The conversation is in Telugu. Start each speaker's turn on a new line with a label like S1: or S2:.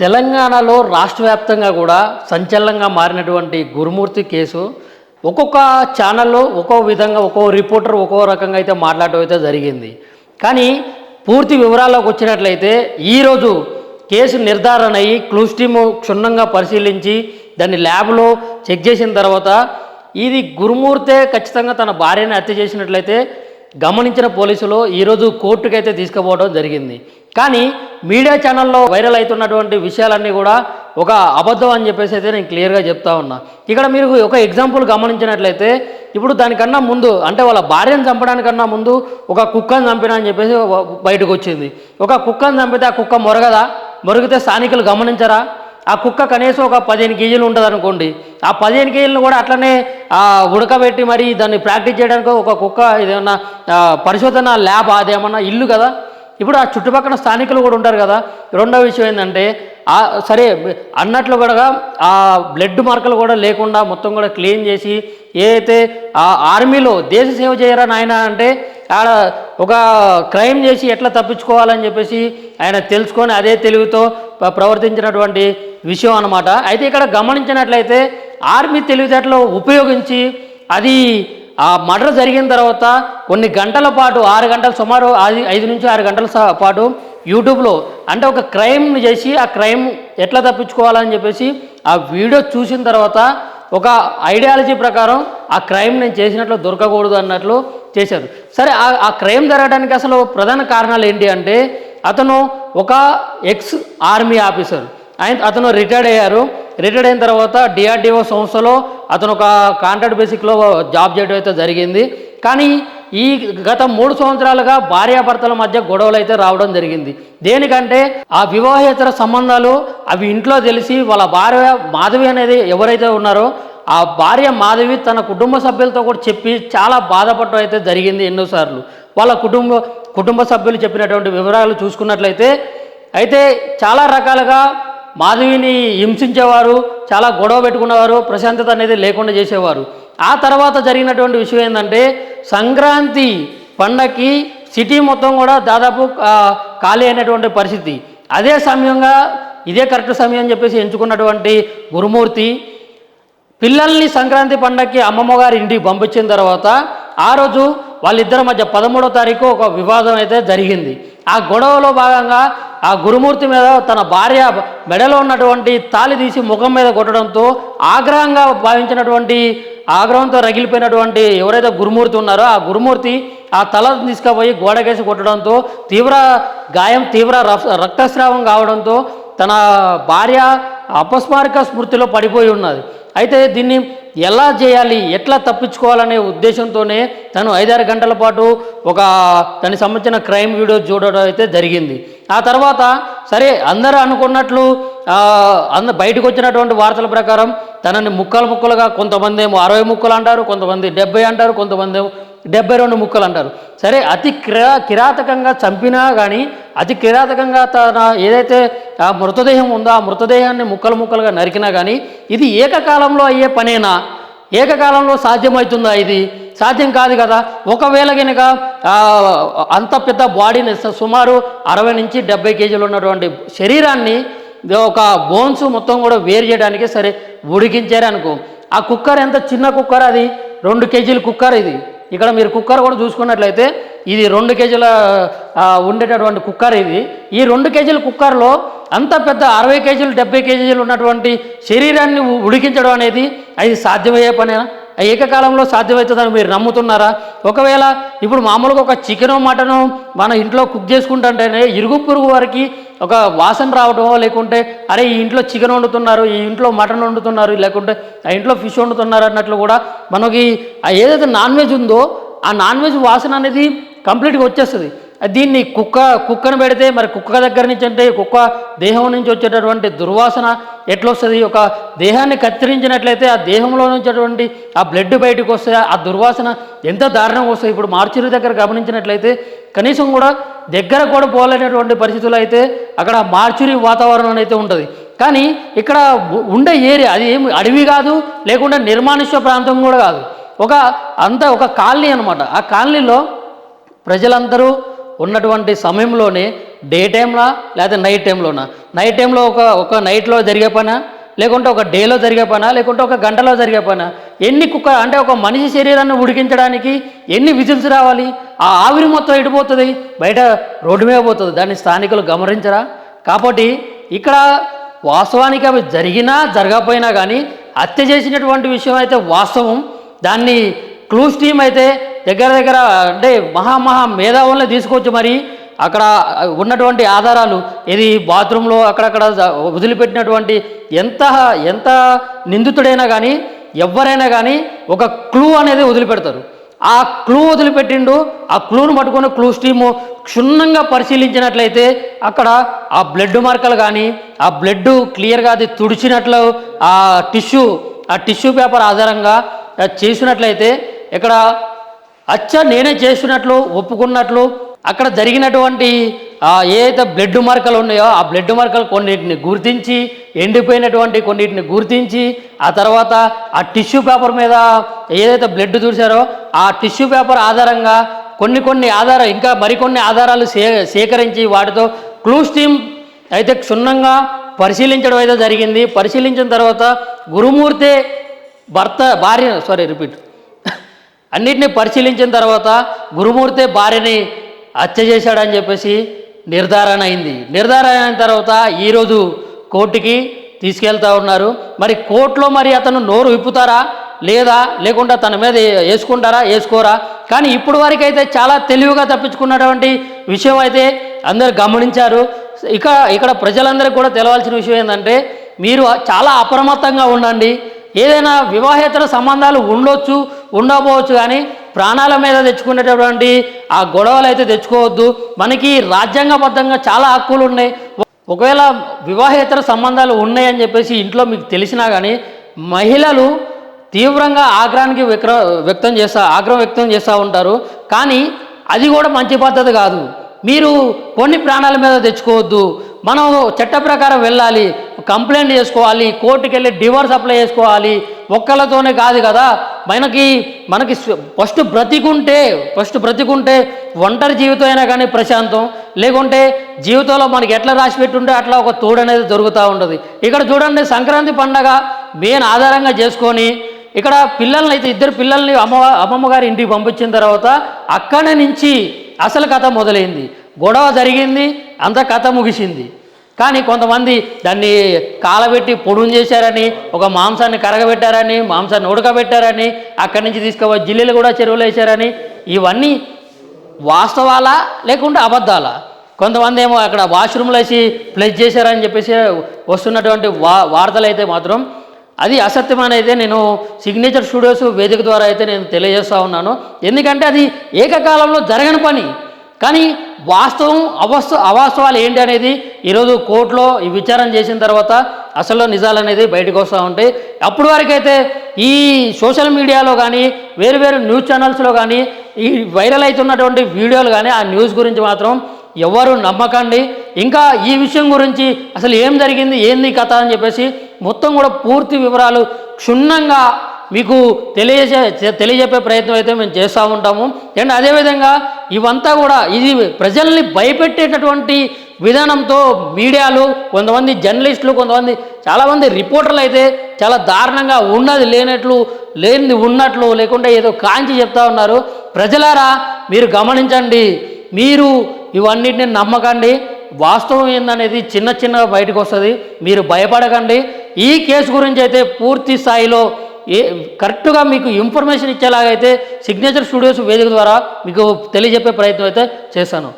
S1: తెలంగాణలో రాష్ట్ర వ్యాప్తంగా కూడా సంచలనంగా మారినటువంటి గురుమూర్తి కేసు ఒక్కొక్క ఛానల్లో ఒక్కో విధంగా ఒక్కో రిపోర్టర్ ఒక్కో రకంగా అయితే మాట్లాడటం అయితే జరిగింది. కానీ పూర్తి వివరాల్లోకి వచ్చినట్లయితే ఈరోజు కేసు నిర్ధారణ అయ్యి క్లూస్ టీము క్షుణ్ణంగా పరిశీలించి దాన్ని ల్యాబ్లో చెక్ చేసిన తర్వాత ఇది గురుమూర్తే ఖచ్చితంగా తన భార్యని హత్య చేసినట్లయితే గమనించిన పోలీసులు ఈరోజు కోర్టుకు అయితే తీసుకుపోవడం జరిగింది. కానీ మీడియా ఛానల్లో వైరల్ అవుతున్నటువంటి విషయాలన్నీ కూడా ఒక అబద్ధం అని చెప్పేసి అయితే నేను క్లియర్గా చెప్తా ఉన్నా. ఇక్కడ మీరు ఒక ఎగ్జాంపుల్ గమనించినట్లయితే ఇప్పుడు దానికన్నా ముందు అంటే వాళ్ళ భార్యను చంపడానికన్నా ముందు ఒక కుక్కను చంపినా అని చెప్పేసి బయటకు వచ్చింది. ఒక కుక్కను చంపితే ఆ కుక్క మొరగదా? మొరిగితే స్థానికులు గమనించరా? ఆ కుక్క కనీసం ఒక 15 కేజీలు ఉంటుంది అనుకోండి. ఆ 15 కేజీలను కూడా అట్లనే ఉడకబెట్టి మరి దాన్ని ప్రాక్టీస్ చేయడానికి ఒక కుక్క ఇదేమన్నా పరిశోధన ల్యాబ్ అదేమన్నా ఇల్లు కదా. ఇప్పుడు ఆ చుట్టుపక్కల స్థానికులు కూడా ఉంటారు కదా. రెండో విషయం ఏంటంటే సరే అన్నట్లు కూడా ఆ బ్లడ్ మార్కులు కూడా లేకుండా మొత్తం కూడా క్లీన్ చేసి ఏదైతే ఆ ఆర్మీలో దేశ సేవ చేయరా నాయన అంటే ఆడ ఒక క్రైమ్ చేసి ఎట్లా తప్పించుకోవాలని చెప్పేసి ఆయన తెలుసుకొని అదే తెలివితో ప్రవర్తించినటువంటి విషయం అన్నమాట. అయితే ఇక్కడ గమనించినట్లయితే ఆర్మీ తెలివితేటలు ఉపయోగించి అది ఆ మర్డర్ జరిగిన తర్వాత కొన్ని గంటల పాటు 6 గంటలు సుమారు 5 నుంచి 6 గంటల పాటు యూట్యూబ్లో అంటే ఒక క్రైమ్ చేసి ఆ క్రైమ్ ఎట్లా తప్పించుకోవాలని చెప్పేసి ఆ వీడియో చూసిన తర్వాత ఒక ఐడియాలజీ ప్రకారం ఆ క్రైమ్ నేను చేసినట్లు దొరకకూడదు అన్నట్లు చేశారు. సరే ఆ క్రైమ్ జరగడానికి అసలు ప్రధాన కారణాలు ఏంటి అంటే అతను ఒక ఎక్స్ ఆర్మీ ఆఫీసర్. అతను రిటైర్డ్ అయ్యారు. రిటైర్డ్ అయిన తర్వాత డిఆర్డిఓ సంస్థలో అతను ఒక కాంట్రాక్ట్ బేసిక్లో జాబ్ చేయడం అయితే జరిగింది. కానీ ఈ గత 3 సంవత్సరాలుగా భార్యాభర్తల మధ్య గొడవలు అయితే రావడం జరిగింది. దేనికంటే ఆ వివాహేతర సంబంధాలు అవి ఇంట్లో తెలిసి వాళ్ళ భార్య మాధవి అనేది ఎవరైతే ఉన్నారో ఆ భార్య మాధవి తన కుటుంబ సభ్యులతో కూడా చెప్పి చాలా బాధపడటం అయితే జరిగింది ఎన్నోసార్లు. వాళ్ళ కుటుంబ సభ్యులు చెప్పినటువంటి వివరాలు చూసుకున్నట్లయితే అయితే చాలా రకాలుగా మాధవిని హింసించేవారు, చాలా గొడవ పెట్టుకునేవారు, ప్రశాంతత అనేది లేకుండా చేసేవారు. ఆ తర్వాత జరిగినటువంటి విషయం ఏంటంటే సంక్రాంతి పండగకి సిటీ మొత్తం కూడా దాదాపు ఖాళీ అయినటువంటి పరిస్థితి. అదే సమయంగా ఇదే కరెక్ట్ సమయం అని చెప్పేసి ఎంచుకున్నటువంటి గురుమూర్తి పిల్లల్ని సంక్రాంతి పండగకి అమ్మమ్మ గారి ఇంటికి పంపించిన తర్వాత ఆ రోజు వాళ్ళిద్దరి మధ్య 13వ తారీఖు ఒక వివాదం అయితే జరిగింది. ఆ గొడవలో భాగంగా ఆ గురుమూర్తి మీద తన భార్య మెడలో ఉన్నటువంటి తాళి తీసి ముఖం మీద కొట్టడంతో ఆగ్రహంగా భావించినటువంటి ఆగ్రహంతో రగిలిపోయినటువంటి ఎవరైతే గురుమూర్తి ఉన్నారో ఆ గురుమూర్తి ఆ తల తీసుకుపోయి గోడకేసి కొట్టడంతో తీవ్ర రక్తస్రావం కావడంతో తన భార్య అపస్మారక స్మృతిలో పడిపోయి ఉన్నది. అయితే దీన్ని ఎలా చేయాలి, ఎట్లా తప్పించుకోవాలనే ఉద్దేశంతోనే తను 5-6 గంటల పాటు ఒక దానికి సంబంధించిన క్రైమ్ వీడియో చూడడం అయితే జరిగింది. ఆ తర్వాత సరే అందరూ అనుకున్నట్లు బయటకు వచ్చినటువంటి వార్తల ప్రకారం తనని ముక్కలుగా కొంతమంది ఏమో 60 ముక్కలు అంటారు, కొంతమంది 70 అంటారు, కొంతమంది ఏమో 72 ముక్కలు అంటారు. సరే అతి కిరాతకంగా చంపినా కానీ అతి కిరాతకంగా తన ఏదైతే ఆ మృతదేహం ఉందో ఆ మృతదేహాన్ని ముక్కలుగా నరికినా కానీ ఇది ఏకకాలంలో అయ్యే పనేనా? ఏకకాలంలో సాధ్యమవుతుందా? ఇది సాధ్యం కాదు కదా. ఒకవేళ కనుక అంత పెద్ద బాడీని సుమారు 60 నుంచి 70 కేజీలు ఉన్నటువంటి శరీరాన్ని ఒక బోన్స్ మొత్తం కూడా వేరు చేయడానికి సరే ఉడికించారు అనుకో. ఆ కుక్కర్ ఎంత చిన్న కుక్కర్, అది 2 కేజీల కుక్కర్. ఇది ఇక్కడ మీరు కుక్కర్ కూడా చూసుకున్నట్లయితే ఇది 2 కేజీల ఉండేటటువంటి కుక్కర్. ఇది ఈ 2 కేజీల కుక్కర్లో అంత పెద్ద 60 కేజీలు 70 కేజీలు ఉన్నటువంటి శరీరాన్ని ఉడికించడం అనేది అది సాధ్యమయ్యే పనేనా? ఏకకాలంలో సాధ్యమవుతుందని మీరు నమ్ముతున్నారా? ఒకవేళ ఇప్పుడు మామూలుగా ఒక చికెను మటను మన ఇంట్లో కుక్ చేసుకుంటుంటేనే ఇరుగు పొరుగు వారికి ఒక వాసన రావడమో లేకుంటే అరే ఈ ఇంట్లో చికెన్ వండుతున్నారు, ఈ ఇంట్లో మటన్ వండుతున్నారు, లేకుంటే ఆ ఇంట్లో ఫిష్ వండుతున్నారు అన్నట్లు కూడా మనకి ఏదైతే నాన్ వెజ్ ఉందో ఆ నాన్ వెజ్ వాసన అనేది కంప్లీట్గా వచ్చేస్తుంది. దీన్ని కుక్కను పెడితే మరి కుక్క దగ్గర నుంచి అంటే కుక్క దేహం నుంచి వచ్చేటటువంటి దుర్వాసన ఎట్లా వస్తుంది? ఒక దేహాన్ని కత్తిరించినట్లయితే ఆ దేహంలో నుంచేటువంటి ఆ బ్లడ్ బయటకు వస్తే ఆ దుర్వాసన ఎంత దారుణంగా వస్తుంది. ఇప్పుడు మార్చురీ దగ్గర గమనించినట్లయితే కనీసం కూడా దగ్గర కూడా పోలేనటువంటి పరిస్థితులు అయితే అక్కడ మార్చురీ వాతావరణం అయితే ఉంటుంది. కానీ ఇక్కడ ఉండే ఏరియా అది ఏమి అడవి కాదు, లేకుండా నిర్మానుష్య ప్రాంతం కూడా కాదు, ఒక కాలనీ అనమాట. ఆ కాలనీలో ప్రజలందరూ ఉన్నటువంటి సమయంలోనే డే టైంలో లేదా నైట్ టైంలోనా, నైట్ టైంలో ఒక నైట్లో జరిగే పనా, లేకుంటే ఒక డేలో జరిగే పనా, లేకుంటే ఒక గంటలో జరిగే పనా? ఎన్ని అంటే ఒక మనిషి శరీరాన్ని ఉడికించడానికి ఎన్ని విజిల్స్ రావాలి? ఆ ఆవిరి మొత్తం ఎడిపోతుంది, బయట రోడ్డు మీద పోతుంది. దాన్ని స్థానికులు గమనించరా? కాబట్టి ఇక్కడ వాస్తవానికి అవి జరిగినా జరగకపోయినా కానీ హత్య చేసినటువంటి విషయం అయితే వాస్తవం. దాన్ని క్లూస్ టీం అయితే దగ్గర అంటే మహా మేధావుల్ని తీసుకొచ్చి మరి అక్కడ ఉన్నటువంటి ఆధారాలు, ఇది బాత్రూంలో అక్కడక్కడ వదిలిపెట్టినటువంటి ఎంత నిందితుడైనా కానీ ఎవరైనా కానీ ఒక క్లూ అనేది వదిలిపెడతారు. ఆ క్లూ వదిలిపెట్టిండు. ఆ క్లూను పట్టుకుని క్లూస్ టీము క్షుణ్ణంగా పరిశీలించినట్లయితే అక్కడ ఆ బ్లడ్ మార్కలు కానీ, ఆ బ్లడ్ క్లియర్గా అది తుడిచినట్లు ఆ టిష్యూ పేపర్ ఆధారంగా చేసినట్లయితే ఇక్కడ నేనే చేసినట్లు ఒప్పుకున్నట్లు అక్కడ జరిగినటువంటి ఏదైతే బ్లడ్ మార్కలు ఉన్నాయో ఆ బ్లడ్ మార్కలు కొన్నిటిని గుర్తించి, ఎండిపోయినటువంటి కొన్నిటిని గుర్తించి, ఆ తర్వాత ఆ టిష్యూ పేపర్ మీద ఏదైతే బ్లడ్ చూశారో ఆ టిష్యూ పేపర్ ఆధారంగా కొన్ని ఇంకా మరికొన్ని ఆధారాలు సేకరించి వాటితో క్లూస్ టీమ్ అయితే క్షుణ్ణంగా పరిశీలించడం అయితే జరిగింది. పరిశీలించిన తర్వాత గురుమూర్తి అన్నిటినీ పరిశీలించిన తర్వాత గురుమూర్తి భార్యని హత్య చేశాడని చెప్పేసి నిర్ధారణ అయింది. నిర్ధారణ అయిన తర్వాత ఈరోజు కోర్టుకి తీసుకెళ్తా ఉన్నారు. మరి కోర్టులో మరి అతను నోరు విప్పుతారా లేకుండా తన మీద వేసుకోరా? కానీ ఇప్పుడు వరకు అయితే చాలా తెలివిగా తప్పించుకున్నటువంటి విషయం అయితే అందరూ గమనించారు. ఇక్కడ ప్రజలందరికీ కూడా తెలవాల్సిన విషయం ఏంటంటే, మీరు చాలా అప్రమత్తంగా ఉండండి. ఏదైనా వివాహేతర సంబంధాలు ఉండకపోవచ్చు, కానీ ప్రాణాల మీద తెచ్చుకునేటటువంటి ఆ గొడవలు అయితే తెచ్చుకోవద్దు. మనకి రాజ్యాంగబద్ధంగా చాలా హక్కులు ఉన్నాయి. ఒకవేళ వివాహేతర సంబంధాలు ఉన్నాయని చెప్పేసి ఇంట్లో మీకు తెలిసినా కానీ మహిళలు తీవ్రంగా ఆగ్రహం వ్యక్తం చేస్తూ ఉంటారు. కానీ అది కూడా మంచి పద్ధతి కాదు. మీరు కొన్ని ప్రాణాల మీద తెచ్చుకోవద్దు. మనం చట్ట ప్రకారం వెళ్ళాలి, కంప్లైంట్ చేసుకోవాలి, కోర్టుకు వెళ్ళి డివోర్స్ అప్లై చేసుకోవాలి. ఒక్కళ్ళతోనే కాదు కదా. మనకి ఫస్ట్ బ్రతికుంటే ఒంటరి జీవితం అయినా కానీ ప్రశాంతం, లేకుంటే జీవితంలో మనకి ఎట్లా రాసి పెట్టుంటే అట్లా ఒక తోడు అనేది దొరుకుతూ ఉంటుంది. ఇక్కడ చూడండి, సంక్రాంతి పండగ మెయిన్ ఆధారంగా చేసుకొని ఇక్కడ పిల్లల్ని అయితే ఇద్దరు పిల్లల్ని అమ్మమ్మ గారి ఇంటికి పంపించిన తర్వాత అక్కడి నుంచి అసలు కథ మొదలైంది. గొడవ జరిగింది, అంత కథ ముగిసింది. కానీ కొంతమంది దాన్ని కాలబెట్టి పొడుం చేశారని, ఒక మాంసాన్ని కరగబెట్టారని, మాంసాన్ని ఉడకబెట్టారని, అక్కడి నుంచి తీసుకుపోయి జిల్లేలు కూడా చెరువులు వేశారని, ఇవన్నీ వాస్తవాలా లేకుంటే అబద్ధాలా? కొంతమంది ఏమో అక్కడ వాష్రూమ్లో వేసి ప్లస్ చేశారని చెప్పేసి వస్తున్నటువంటి వార్తలు అయితే మాత్రం అది అసత్యం అనేది నేను సిగ్నేచర్ స్టూడియోస్ వేదిక ద్వారా అయితే నేను తెలియజేస్తూ ఉన్నాను. ఎందుకంటే అది ఏకకాలంలో జరగని పని. కానీ వాస్తవం అవాస్తవాలు ఏంటి అనేది ఈరోజు కోర్టులో ఈ విచారణ చేసిన తర్వాత అసలు నిజాలు అనేది బయటకు వస్తూ ఉంటాయి. అప్పటి వరకైతే ఈ సోషల్ మీడియాలో కానీ వేరు న్యూస్ ఛానల్స్లో కానీ ఈ వైరల్ అవుతున్నటువంటి వీడియోలు కానీ ఆ న్యూస్ గురించి మాత్రం ఎవరు నమ్మకండి. ఇంకా ఈ విషయం గురించి అసలు ఏం జరిగింది, ఏంది కథ అని చెప్పేసి మొత్తం కూడా పూర్తి వివరాలు క్షుణ్ణంగా మీకు తెలియజెప్పే ప్రయత్నం అయితే మేము చేస్తూ ఉంటాము. అండ్ అదేవిధంగా ఇవంతా కూడా ఇది ప్రజల్ని భయపెట్టేటటువంటి విధానంతో మీడియాలు, కొంతమంది జర్నలిస్టులు, చాలామంది రిపోర్టర్లు అయితే చాలా దారుణంగా లేనిది ఉన్నట్లు లేకుంటే ఏదో కాంచి చెప్తా ఉన్నారు. ప్రజలారా మీరు గమనించండి, మీరు ఇవన్నిటిని నమ్మకండి. వాస్తవం ఏందనేది చిన్నగా బయటకు వస్తుంది. మీరు భయపడకండి. ఈ కేసు గురించి అయితే పూర్తి స్థాయిలో కరెక్ట్గా మీకు ఇన్ఫర్మేషన్ ఇచ్చేలాగైతే సిగ్నేచర్ స్టూడియోస్ వేదిక ద్వారా మీకు తెలియజెప్పే ప్రయత్నం అయితే చేశాను.